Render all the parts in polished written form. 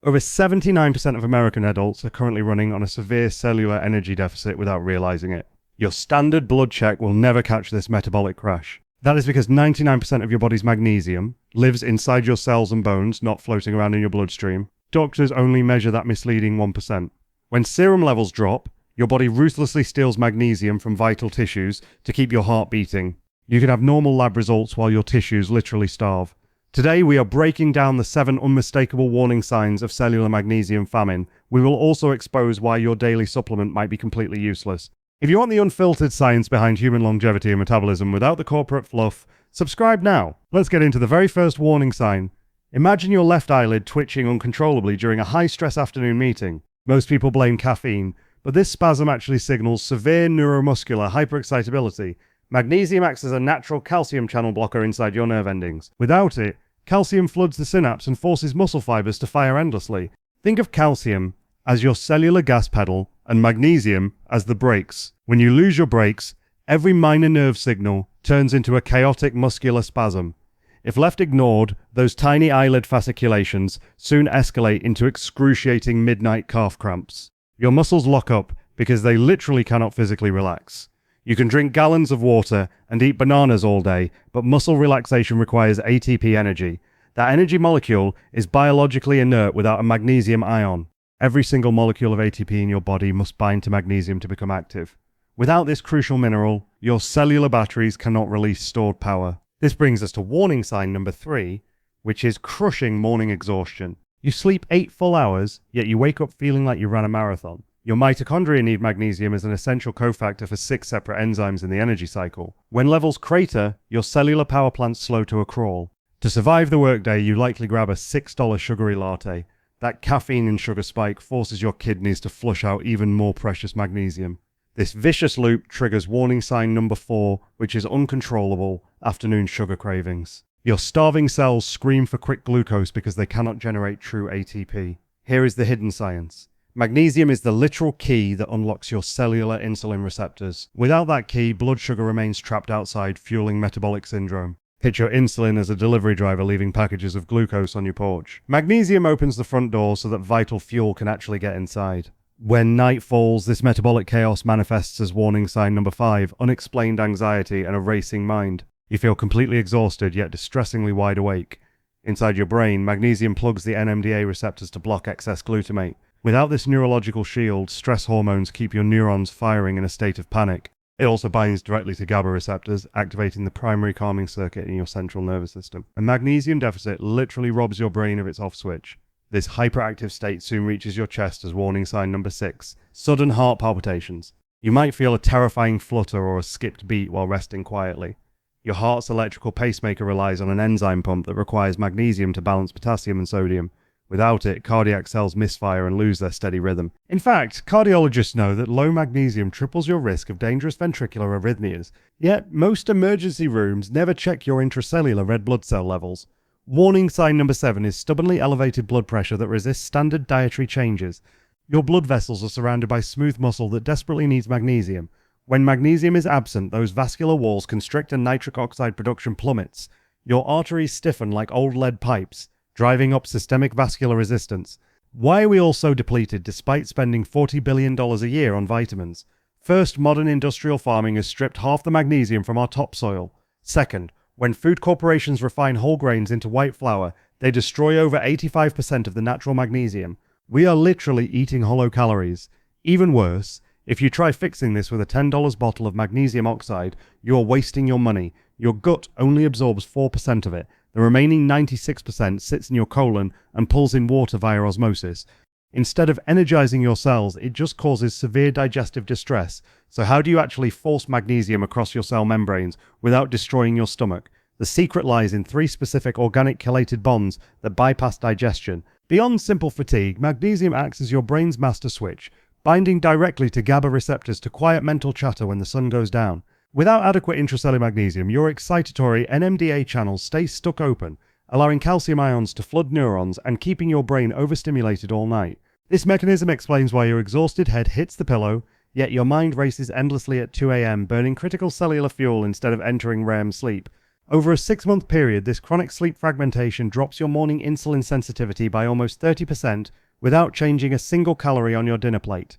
Over 79% of American adults are currently running on a severe cellular energy deficit without realizing it. Your standard blood check will never catch this metabolic crash. That is because 99% of your body's magnesium lives inside your cells and bones, not floating around in your bloodstream. Doctors only measure that misleading 1%. When serum levels drop, your body ruthlessly steals magnesium from vital tissues to keep your heart beating. You can have normal lab results while your tissues literally starve. Today we are breaking down the 7 unmistakable warning signs of cellular magnesium famine. We will also expose why your daily supplement might be completely useless. If you want the unfiltered science behind human longevity and metabolism without the corporate fluff, subscribe now. Let's get into the very first warning sign. Imagine your left eyelid twitching uncontrollably during a high-stress afternoon meeting. Most people blame caffeine, but this spasm actually signals severe neuromuscular hyperexcitability. Magnesium acts as a natural calcium channel blocker inside your nerve endings. Without it, calcium floods the synapse and forces muscle fibers to fire endlessly. Think of calcium as your cellular gas pedal and magnesium as the brakes. When you lose your brakes, every minor nerve signal turns into a chaotic muscular spasm. If left ignored, those tiny eyelid fasciculations soon escalate into excruciating midnight calf cramps. Your muscles lock up because they literally cannot physically relax. You can drink gallons of water and eat bananas all day, but muscle relaxation requires ATP energy. That energy molecule is biologically inert without a magnesium ion. Every single molecule of ATP in your body must bind to magnesium to become active. Without this crucial mineral, your cellular batteries cannot release stored power. This brings us to warning sign number 3, which is crushing morning exhaustion. You sleep 8 full hours, yet you wake up feeling like you ran a marathon. Your mitochondria need magnesium as an essential cofactor for 6 separate enzymes in the energy cycle. When levels crater, your cellular power plants slow to a crawl. To survive the workday, you likely grab a $6 sugary latte. That caffeine and sugar spike forces your kidneys to flush out even more precious magnesium. This vicious loop triggers warning sign number 4, which is uncontrollable afternoon sugar cravings. Your starving cells scream for quick glucose because they cannot generate true ATP. Here is the hidden science. Magnesium is the literal key that unlocks your cellular insulin receptors. Without that key, blood sugar remains trapped outside, fueling metabolic syndrome. Picture insulin as a delivery driver leaving packages of glucose on your porch. Magnesium opens the front door so that vital fuel can actually get inside. When night falls, this metabolic chaos manifests as warning sign number 5, unexplained anxiety and a racing mind. You feel completely exhausted yet distressingly wide awake. Inside your brain, magnesium plugs the NMDA receptors to block excess glutamate. Without this neurological shield, stress hormones keep your neurons firing in a state of panic. It also binds directly to GABA receptors, activating the primary calming circuit in your central nervous system. A magnesium deficit literally robs your brain of its off switch. This hyperactive state soon reaches your chest as warning sign number 6, sudden heart palpitations. You might feel a terrifying flutter or a skipped beat while resting quietly. Your heart's electrical pacemaker relies on an enzyme pump that requires magnesium to balance potassium and sodium. Without it, cardiac cells misfire and lose their steady rhythm. In fact, cardiologists know that low magnesium triples your risk of dangerous ventricular arrhythmias. Yet, most emergency rooms never check your intracellular red blood cell levels. Warning sign number 7 is stubbornly elevated blood pressure that resists standard dietary changes. Your blood vessels are surrounded by smooth muscle that desperately needs magnesium. When magnesium is absent, those vascular walls constrict and nitric oxide production plummets. Your arteries stiffen like old lead pipes, driving up systemic vascular resistance. Why are we all so depleted despite spending $40 billion a year on vitamins? First, modern industrial farming has stripped half the magnesium from our topsoil. Second, when food corporations refine whole grains into white flour, they destroy over 85% of the natural magnesium. We are literally eating hollow calories. Even worse, if you try fixing this with a $10 bottle of magnesium oxide, you are wasting your money. Your gut only absorbs 4% of it. The remaining 96% sits in your colon and pulls in water via osmosis. Instead of energizing your cells, it just causes severe digestive distress. So how do you actually force magnesium across your cell membranes without destroying your stomach? The secret lies in 3 specific organic chelated bonds that bypass digestion. Beyond simple fatigue, magnesium acts as your brain's master switch, binding directly to GABA receptors to quiet mental chatter when the sun goes down. Without adequate intracellular magnesium, your excitatory NMDA channels stay stuck open, allowing calcium ions to flood neurons and keeping your brain overstimulated all night. This mechanism explains why your exhausted head hits the pillow, yet your mind races endlessly at 2 a.m., burning critical cellular fuel instead of entering REM sleep. Over a 6-month period, this chronic sleep fragmentation drops your morning insulin sensitivity by almost 30% without changing a single calorie on your dinner plate.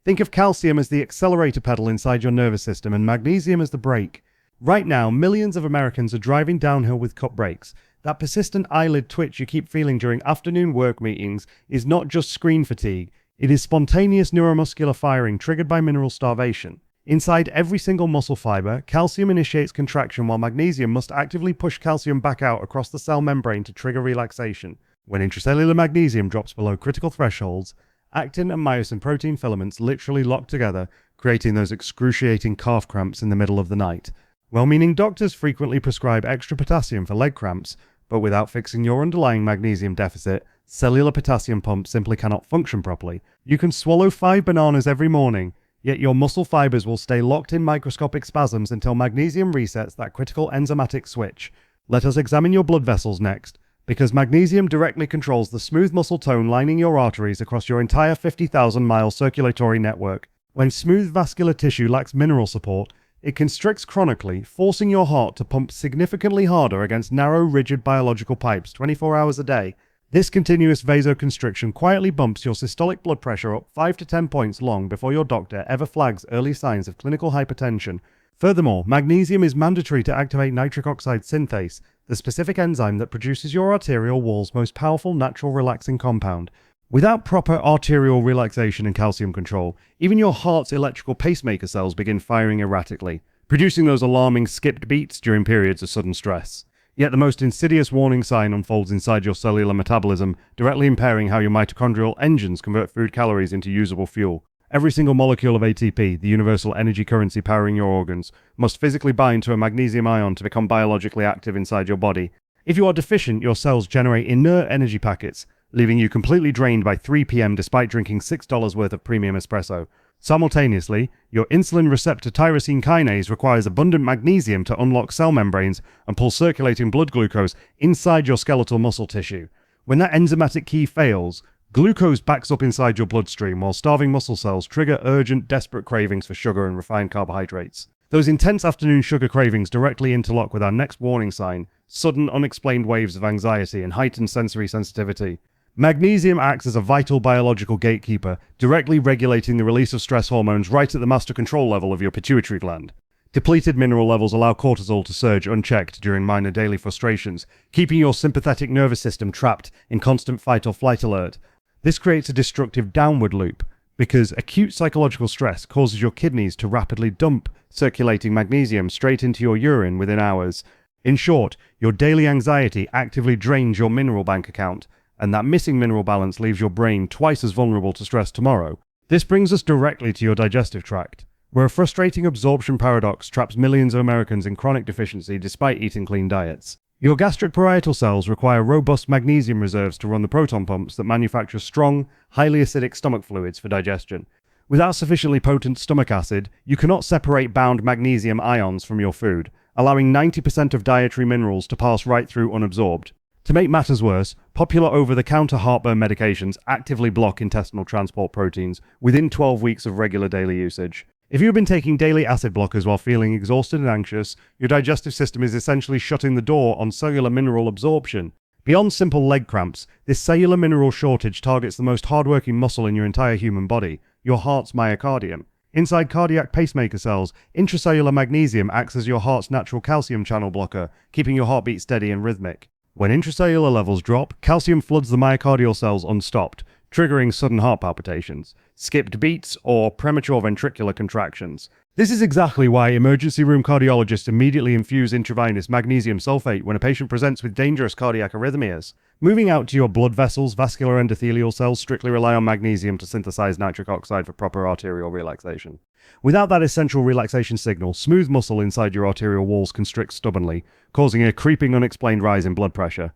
Think of calcium as the accelerator pedal inside your nervous system and magnesium as the brake. Right now, millions of Americans are driving downhill with cup brakes. That persistent eyelid twitch you keep feeling during afternoon work meetings is not just screen fatigue, it is spontaneous neuromuscular firing triggered by mineral starvation. Inside every single muscle fiber, calcium initiates contraction while magnesium must actively push calcium back out across the cell membrane to trigger relaxation. When intracellular magnesium drops below critical thresholds, actin and myosin protein filaments literally lock together, creating those excruciating calf cramps in the middle of the night. Well-meaning doctors frequently prescribe extra potassium for leg cramps, but without fixing your underlying magnesium deficit, cellular potassium pumps simply cannot function properly. You can swallow 5 bananas every morning, yet your muscle fibers will stay locked in microscopic spasms until magnesium resets that critical enzymatic switch. Let us examine your blood vessels next, because magnesium directly controls the smooth muscle tone lining your arteries across your entire 50,000-mile circulatory network. When smooth vascular tissue lacks mineral support, it constricts chronically, forcing your heart to pump significantly harder against narrow, rigid biological pipes 24 hours a day. This continuous vasoconstriction quietly bumps your systolic blood pressure up 5 to 10 points long before your doctor ever flags early signs of clinical hypertension. Furthermore, magnesium is mandatory to activate nitric oxide synthase, the specific enzyme that produces your arterial wall's most powerful natural relaxing compound. Without proper arterial relaxation and calcium control, even your heart's electrical pacemaker cells begin firing erratically, producing those alarming skipped beats during periods of sudden stress. Yet the most insidious warning sign unfolds inside your cellular metabolism, directly impairing how your mitochondrial engines convert food calories into usable fuel. Every single molecule of ATP, the universal energy currency powering your organs, must physically bind to a magnesium ion to become biologically active inside your body. If you are deficient, your cells generate inert energy packets, leaving you completely drained by 3 p.m. despite drinking $6 worth of premium espresso. Simultaneously, your insulin receptor tyrosine kinase requires abundant magnesium to unlock cell membranes and pull circulating blood glucose inside your skeletal muscle tissue. When that enzymatic key fails, glucose backs up inside your bloodstream while starving muscle cells trigger urgent, desperate cravings for sugar and refined carbohydrates. Those intense afternoon sugar cravings directly interlock with our next warning sign: sudden, unexplained waves of anxiety and heightened sensory sensitivity. Magnesium acts as a vital biological gatekeeper, directly regulating the release of stress hormones right at the master control level of your pituitary gland. Depleted mineral levels allow cortisol to surge unchecked during minor daily frustrations, keeping your sympathetic nervous system trapped in constant fight or flight alert. This creates a destructive downward loop, because acute psychological stress causes your kidneys to rapidly dump circulating magnesium straight into your urine within hours. In short, your daily anxiety actively drains your mineral bank account, and that missing mineral balance leaves your brain twice as vulnerable to stress tomorrow. This brings us directly to your digestive tract, where a frustrating absorption paradox traps millions of Americans in chronic deficiency despite eating clean diets. Your gastric parietal cells require robust magnesium reserves to run the proton pumps that manufacture strong, highly acidic stomach fluids for digestion. Without sufficiently potent stomach acid, you cannot separate bound magnesium ions from your food, allowing 90% of dietary minerals to pass right through unabsorbed. To make matters worse, popular over-the-counter heartburn medications actively block intestinal transport proteins within 12 weeks of regular daily usage. If you've been taking daily acid blockers while feeling exhausted and anxious, your digestive system is essentially shutting the door on cellular mineral absorption. Beyond simple leg cramps, this cellular mineral shortage targets the most hardworking muscle in your entire human body, your heart's myocardium. Inside cardiac pacemaker cells, intracellular magnesium acts as your heart's natural calcium channel blocker, keeping your heartbeat steady and rhythmic. When intracellular levels drop, calcium floods the myocardial cells unstopped, triggering sudden heart palpitations, skipped beats, or premature ventricular contractions. This is exactly why emergency room cardiologists immediately infuse intravenous magnesium sulfate when a patient presents with dangerous cardiac arrhythmias. Moving out to your blood vessels, vascular endothelial cells strictly rely on magnesium to synthesize nitric oxide for proper arterial relaxation. Without that essential relaxation signal, smooth muscle inside your arterial walls constricts stubbornly, causing a creeping unexplained rise in blood pressure.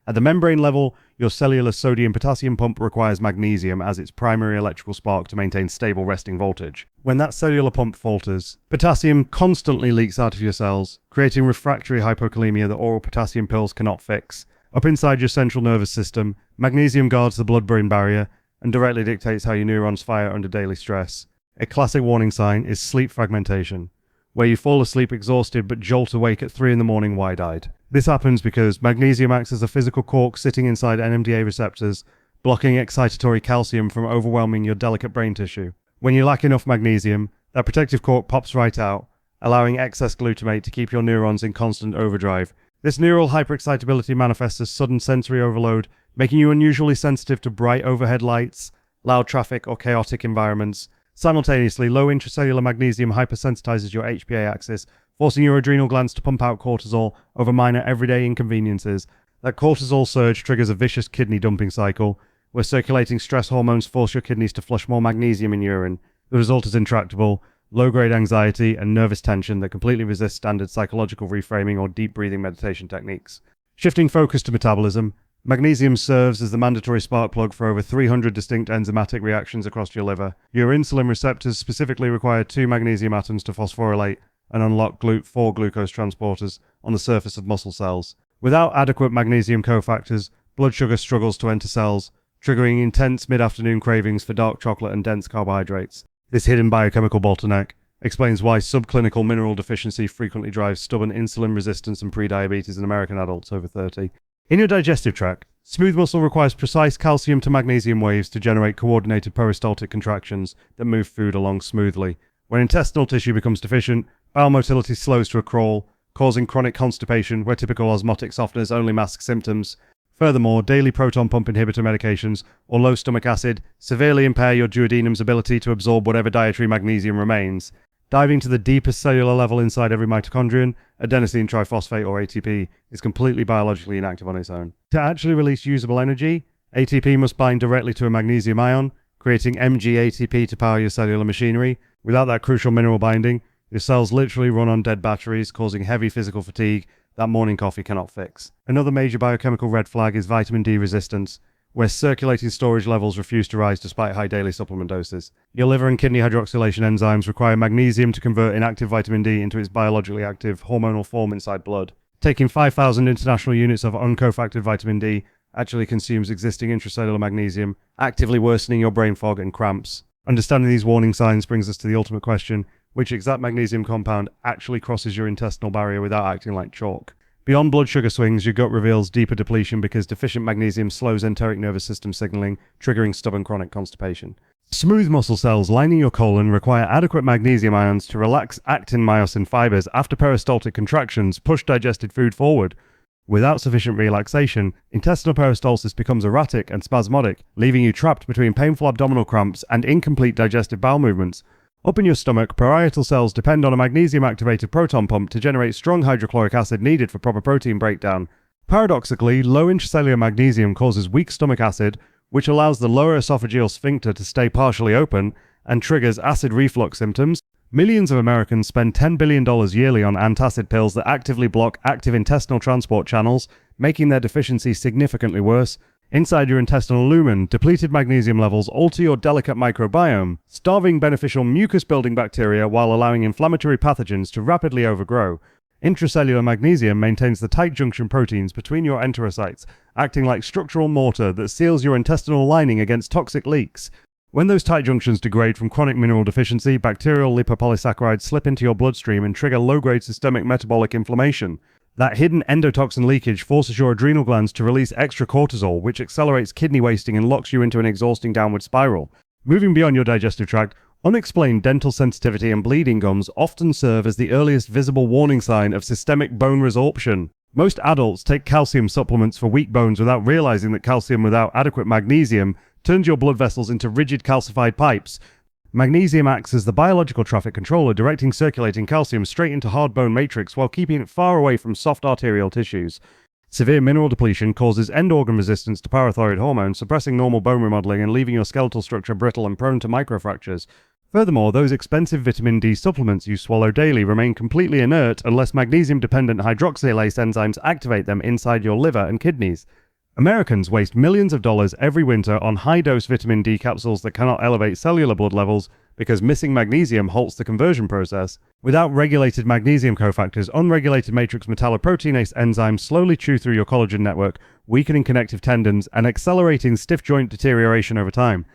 At the membrane level, your cellular sodium-potassium pump requires magnesium as its primary electrical spark to maintain stable resting voltage. When that cellular pump falters, potassium constantly leaks out of your cells, creating refractory hypokalemia that oral potassium pills cannot fix. Up inside your central nervous system, magnesium guards the blood-brain barrier and directly dictates how your neurons fire under daily stress. A classic warning sign is sleep fragmentation. where you fall asleep exhausted but jolt awake at 3 in the morning wide-eyed. This happens because magnesium acts as a physical cork sitting inside NMDA receptors, blocking excitatory calcium from overwhelming your delicate brain tissue. When you lack enough magnesium, that protective cork pops right out, allowing excess glutamate to keep your neurons in constant overdrive. This neural hyperexcitability manifests as sudden sensory overload, making you unusually sensitive to bright overhead lights, loud traffic, or chaotic environments. Simultaneously, low intracellular magnesium hypersensitizes your HPA axis, forcing your adrenal glands to pump out cortisol over minor everyday inconveniences. That cortisol surge triggers a vicious kidney dumping cycle, where circulating stress hormones force your kidneys to flush more magnesium in urine. The result is intractable, low-grade anxiety and nervous tension that completely resist standard psychological reframing or deep breathing meditation techniques. Shifting focus to metabolism, magnesium serves as the mandatory spark plug for over 300 distinct enzymatic reactions across your liver. Your insulin receptors specifically require 2 magnesium atoms to phosphorylate and unlock 4 glucose transporters on the surface of muscle cells. Without adequate magnesium cofactors, blood sugar struggles to enter cells, triggering intense mid-afternoon cravings for dark chocolate and dense carbohydrates. This hidden biochemical bottleneck explains why subclinical mineral deficiency frequently drives stubborn insulin resistance and prediabetes in American adults over 30. In your digestive tract, smooth muscle requires precise calcium to magnesium waves to generate coordinated peristaltic contractions that move food along smoothly. When intestinal tissue becomes deficient, bowel motility slows to a crawl, causing chronic constipation where typical osmotic softeners only mask symptoms. Furthermore, daily proton pump inhibitor medications or low stomach acid severely impair your duodenum's ability to absorb whatever dietary magnesium remains. Diving to the deepest cellular level inside every mitochondrion, adenosine triphosphate or ATP is completely biologically inactive on its own. To actually release usable energy, ATP must bind directly to a magnesium ion, creating MgATP to power your cellular machinery. Without that crucial mineral binding, your cells literally run on dead batteries, causing heavy physical fatigue that morning coffee cannot fix. Another major biochemical red flag is vitamin D resistance, where circulating storage levels refuse to rise despite high daily supplement doses. Your liver and kidney hydroxylation enzymes require magnesium to convert inactive vitamin D into its biologically active hormonal form inside blood. Taking 5,000 international units of uncofactored vitamin D actually consumes existing intracellular magnesium, actively worsening your brain fog and cramps. Understanding these warning signs brings us to the ultimate question: which exact magnesium compound actually crosses your intestinal barrier without acting like chalk? Beyond blood sugar swings, your gut reveals deeper depletion because deficient magnesium slows enteric nervous system signaling, triggering stubborn chronic constipation. Smooth muscle cells lining your colon require adequate magnesium ions to relax actin-myosin fibers after peristaltic contractions push digested food forward. Without sufficient relaxation, intestinal peristalsis becomes erratic and spasmodic, leaving you trapped between painful abdominal cramps and incomplete digestive bowel movements. Up in your stomach, parietal cells depend on a magnesium-activated proton pump to generate strong hydrochloric acid needed for proper protein breakdown. Paradoxically, low intracellular magnesium causes weak stomach acid, which allows the lower esophageal sphincter to stay partially open and triggers acid reflux symptoms. Millions of Americans spend $10 billion yearly on antacid pills that actively block active intestinal transport channels, making their deficiency significantly worse. Inside your intestinal lumen, depleted magnesium levels alter your delicate microbiome, starving beneficial mucus-building bacteria while allowing inflammatory pathogens to rapidly overgrow. Intracellular magnesium maintains the tight junction proteins between your enterocytes, acting like structural mortar that seals your intestinal lining against toxic leaks. When those tight junctions degrade from chronic mineral deficiency, bacterial lipopolysaccharides slip into your bloodstream and trigger low-grade systemic metabolic inflammation. That hidden endotoxin leakage forces your adrenal glands to release extra cortisol, which accelerates kidney wasting and locks you into an exhausting downward spiral. Moving beyond your digestive tract, unexplained dental sensitivity and bleeding gums often serve as the earliest visible warning sign of systemic bone resorption. Most adults take calcium supplements for weak bones without realizing that calcium without adequate magnesium turns your blood vessels into rigid calcified pipes. Magnesium acts as the biological traffic controller, directing circulating calcium straight into hard bone matrix while keeping it far away from soft arterial tissues. Severe mineral depletion causes end-organ resistance to parathyroid hormone, suppressing normal bone remodeling and leaving your skeletal structure brittle and prone to microfractures. Furthermore, those expensive vitamin D supplements you swallow daily remain completely inert unless magnesium-dependent hydroxylase enzymes activate them inside your liver and kidneys. Americans waste millions of dollars every winter on high-dose vitamin D capsules that cannot elevate cellular blood levels because missing magnesium halts the conversion process. Without regulated magnesium cofactors, unregulated matrix metalloproteinase enzymes slowly chew through your collagen network, weakening connective tendons and accelerating stiff joint deterioration over time.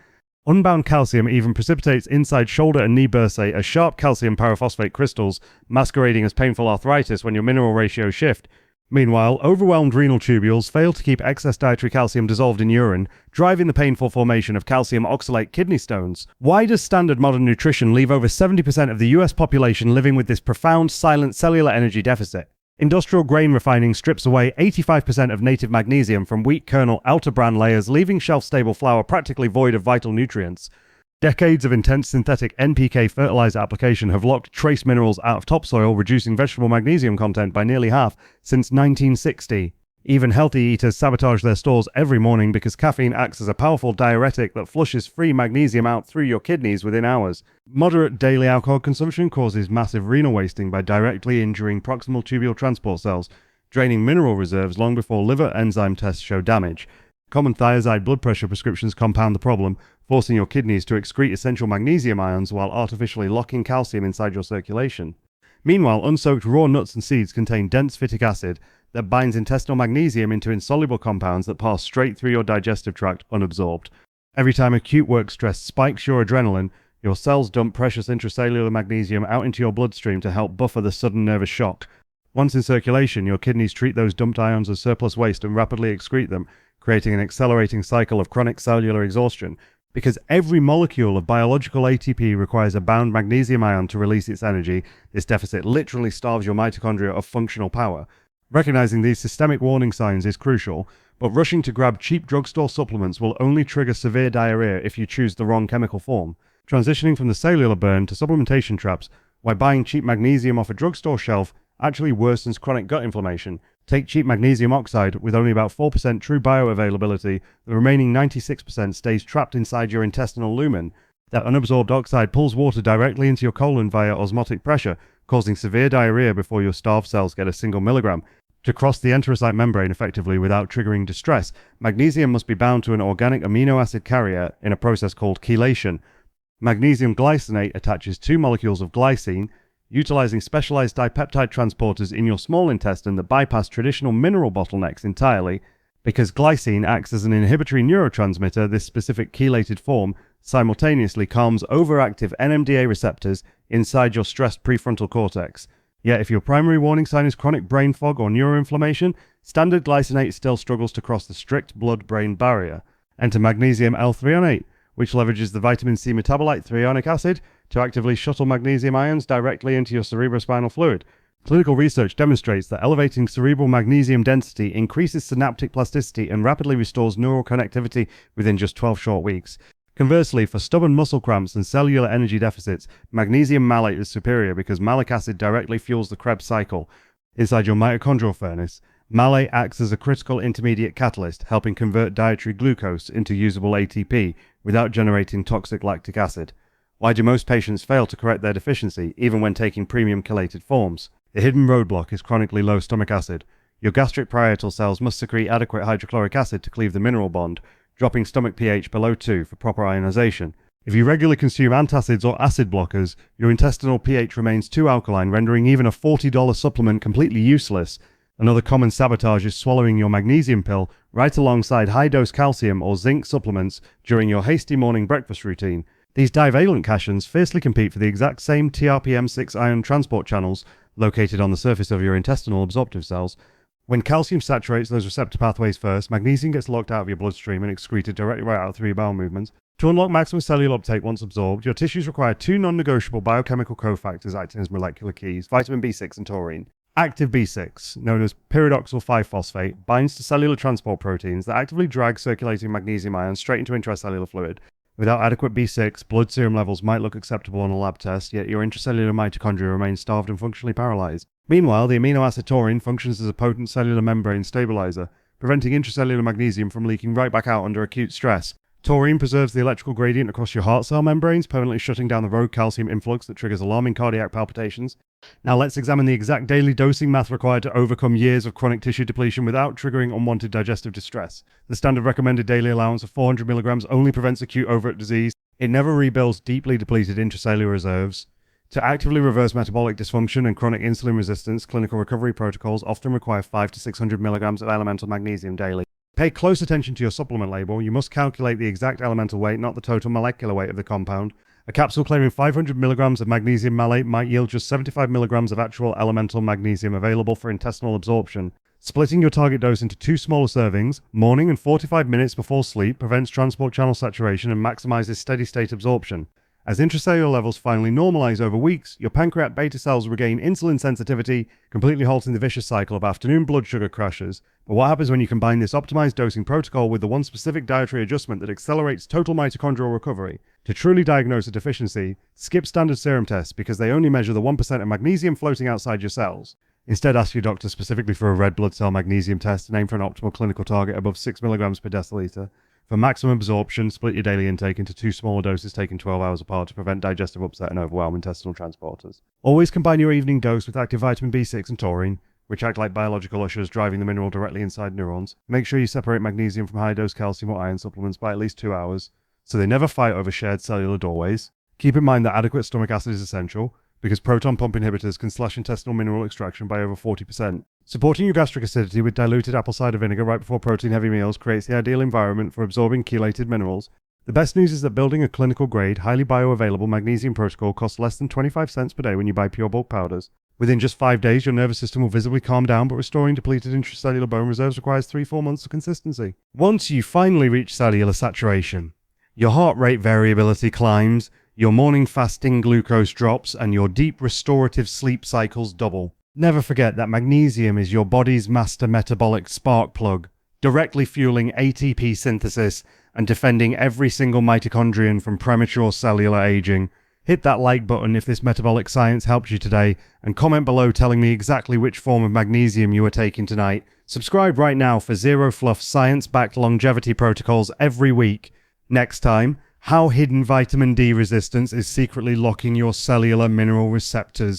Unbound calcium even precipitates inside shoulder and knee bursae as sharp calcium pyrophosphate crystals, masquerading as painful arthritis when your mineral ratios shift. Meanwhile, overwhelmed renal tubules fail to keep excess dietary calcium dissolved in urine, driving the painful formation of calcium oxalate kidney stones. Why does standard modern nutrition leave over 70% of the US population living with this profound silent cellular energy deficit? Industrial grain refining strips away 85% of native magnesium from wheat kernel outer bran layers, leaving shelf-stable flour practically void of vital nutrients. Decades of intense synthetic NPK fertilizer application have locked trace minerals out of topsoil, reducing vegetable magnesium content by nearly half since 1960. Even healthy eaters sabotage their stores every morning because caffeine acts as a powerful diuretic that flushes free magnesium out through your kidneys within hours. Moderate daily alcohol consumption causes massive renal wasting by directly injuring proximal tubule transport cells, draining mineral reserves long before liver enzyme tests show damage. Common thiazide blood pressure prescriptions compound the problem, forcing your kidneys to excrete essential magnesium ions while artificially locking calcium inside your circulation. Meanwhile, unsoaked raw nuts and seeds contain dense phytic acid that binds intestinal magnesium into insoluble compounds that pass straight through your digestive tract unabsorbed. Every time acute work stress spikes your adrenaline, your cells dump precious intracellular magnesium out into your bloodstream to help buffer the sudden nervous shock. Once in circulation, your kidneys treat those dumped ions as surplus waste and rapidly excrete them, creating an accelerating cycle of chronic cellular exhaustion. Because every molecule of biological ATP requires a bound magnesium ion to release its energy, this deficit literally starves your mitochondria of functional power. Recognizing these systemic warning signs is crucial, but rushing to grab cheap drugstore supplements will only trigger severe diarrhea if you choose the wrong chemical form. Transitioning from the cellular burn to supplementation traps, why buying cheap magnesium off a drugstore shelf actually worsens chronic gut inflammation. Take cheap magnesium oxide with only about 4% true bioavailability, the remaining 96% stays trapped inside your intestinal lumen. That unabsorbed oxide pulls water directly into your colon via osmotic pressure, causing severe diarrhea before your starved cells get a single milligram. To cross the enterocyte membrane effectively without triggering distress, magnesium must be bound to an organic amino acid carrier in a process called chelation. Magnesium glycinate attaches two molecules of glycine, utilizing specialized dipeptide transporters in your small intestine that bypass traditional mineral bottlenecks entirely. Because glycine acts as an inhibitory neurotransmitter, this specific chelated form simultaneously calms overactive NMDA receptors inside your stressed prefrontal cortex. Yet if your primary warning sign is chronic brain fog or neuroinflammation, standard glycinate still struggles to cross the strict blood-brain barrier. Enter magnesium L-threonate, which leverages the vitamin C metabolite threonic acid to actively shuttle magnesium ions directly into your cerebrospinal fluid. Clinical research demonstrates that elevating cerebral magnesium density increases synaptic plasticity and rapidly restores neural connectivity within just 12 short weeks. Conversely, for stubborn muscle cramps and cellular energy deficits, magnesium malate is superior because malic acid directly fuels the Krebs cycle. Inside your mitochondrial furnace, malate acts as a critical intermediate catalyst, helping convert dietary glucose into usable ATP without generating toxic lactic acid. Why do most patients fail to correct their deficiency, even when taking premium chelated forms? The hidden roadblock is chronically low stomach acid. Your gastric parietal cells must secrete adequate hydrochloric acid to cleave the mineral bond, dropping stomach pH below 2 for proper ionization. If you regularly consume antacids or acid blockers, your intestinal pH remains too alkaline, rendering even a $40 supplement completely useless. Another common sabotage is swallowing your magnesium pill right alongside high-dose calcium or zinc supplements during your hasty morning breakfast routine. These divalent cations fiercely compete for the exact same TRPM6 ion transport channels located on the surface of your intestinal absorptive cells. When calcium saturates those receptor pathways first, magnesium gets locked out of your bloodstream and excreted directly right out through your bowel movements. To unlock maximum cellular uptake once absorbed, your tissues require two non-negotiable biochemical cofactors acting as molecular keys: vitamin B6 and taurine. Active B6, known as pyridoxal 5-phosphate, binds to cellular transport proteins that actively drag circulating magnesium ions straight into intracellular fluid. Without adequate B6, blood serum levels might look acceptable on a lab test, yet your intracellular mitochondria remain starved and functionally paralyzed. Meanwhile, the amino acid taurine functions as a potent cellular membrane stabilizer, preventing intracellular magnesium from leaking right back out under acute stress. Taurine preserves the electrical gradient across your heart cell membranes, permanently shutting down the rogue calcium influx that triggers alarming cardiac palpitations. Now let's examine the exact daily dosing math required to overcome years of chronic tissue depletion without triggering unwanted digestive distress. The standard recommended daily allowance of 400 mg only prevents acute overt disease. It never rebuilds deeply depleted intracellular reserves. To actively reverse metabolic dysfunction and chronic insulin resistance, clinical recovery protocols often require 500 to 600 mg of elemental magnesium daily. Pay close attention to your supplement label. You must calculate the exact elemental weight, not the total molecular weight of the compound. A capsule claiming 500 milligrams of magnesium malate might yield just 75 milligrams of actual elemental magnesium available for intestinal absorption. Splitting your target dose into 2 smaller servings, morning and 45 minutes before sleep, prevents transport channel saturation and maximizes steady-state absorption. As intracellular levels finally normalize over weeks, your pancreatic beta cells regain insulin sensitivity, completely halting the vicious cycle of afternoon blood sugar crashes. But what happens when you combine this optimized dosing protocol with the one specific dietary adjustment that accelerates total mitochondrial recovery? To truly diagnose a deficiency, skip standard serum tests because they only measure the 1% of magnesium floating outside your cells. Instead, ask your doctor specifically for a red blood cell magnesium test and aim for an optimal clinical target above 6 milligrams per deciliter. For maximum absorption, split your daily intake into 2 smaller doses taken 12 hours apart to prevent digestive upset and overwhelm intestinal transporters. Always combine your evening dose with active vitamin B6 and taurine, which act like biological ushers driving the mineral directly inside neurons. Make sure you separate magnesium from high-dose calcium or iron supplements by at least 2 hours, so they never fight over shared cellular doorways. Keep in mind that adequate stomach acid is essential, because proton pump inhibitors can slash intestinal mineral extraction by over 40%. Supporting your gastric acidity with diluted apple cider vinegar right before protein-heavy meals creates the ideal environment for absorbing chelated minerals. The best news is that building a clinical-grade, highly bioavailable magnesium protocol costs less than 25 cents per day when you buy pure bulk powders. Within just 5 days, your nervous system will visibly calm down, but restoring depleted intracellular bone reserves requires 3-4 months of consistency. Once you finally reach cellular saturation, your heart rate variability climbs, your morning fasting glucose drops, and your deep restorative sleep cycles double. Never forget that magnesium is your body's master metabolic spark plug, directly fueling ATP synthesis and defending every single mitochondrion from premature cellular aging. Hit that like button if this metabolic science helped you today, and comment below telling me exactly which form of magnesium you are taking tonight. Subscribe right now for zero fluff science-backed longevity protocols every week. Next time, how hidden vitamin D resistance is secretly locking your cellular mineral receptors.